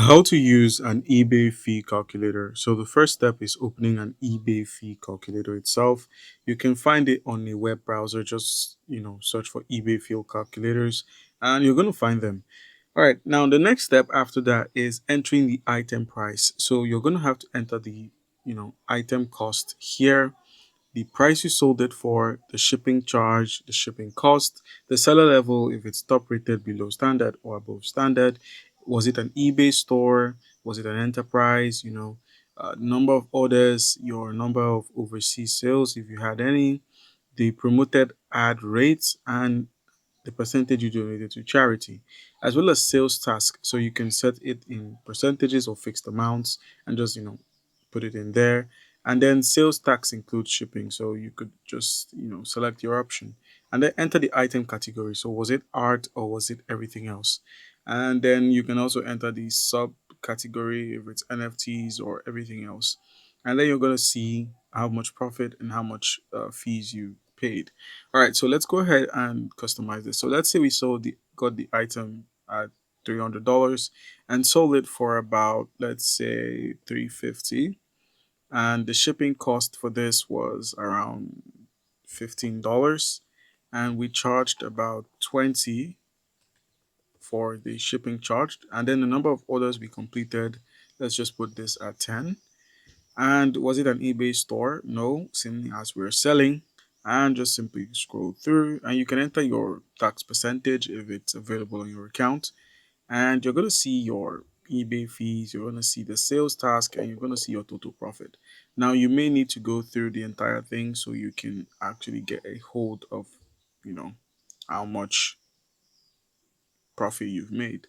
How to use an eBay fee calculator. So the first step is opening an eBay fee calculator itself. You can find it on a web browser. Just search for eBay fee calculators, and you're going to find them. All right. Now the next step after that is entering the item price. So you're going to have to enter the item cost here, the price you sold it for, the shipping charge, the shipping cost, the seller level, if it's top rated, below standard, or above standard. Was it an eBay store? Was it an enterprise? Number of orders, your number of overseas sales, if you had any, the promoted ad rates, and the percentage you donated to charity, as well as sales task. So you can set it in percentages or fixed amounts and just, put it in there. And then sales tax includes shipping. So you could just, select your option and then enter the item category. So was it art or was it everything else? And then you can also enter the sub category if it's NFTs or everything else. And then you're going to see how much profit and how much fees you paid. All right, so let's go ahead and customize this. So let's say we got the item at $300 and sold it for about, let's say, 350, and the shipping cost for this was around $15, and we charged about 20 for the shipping charge, and then the number of orders we completed, let's just put this at 10. And was it an eBay store? No, simply as we're selling. And just simply scroll through, and you can enter your tax percentage if it's available on your account. And you're going to see your eBay fees, you're going to see the sales task, and you're going to see your total profit. Now, you may need to go through the entire thing so you can actually get a hold of, you know, how much profit you've made.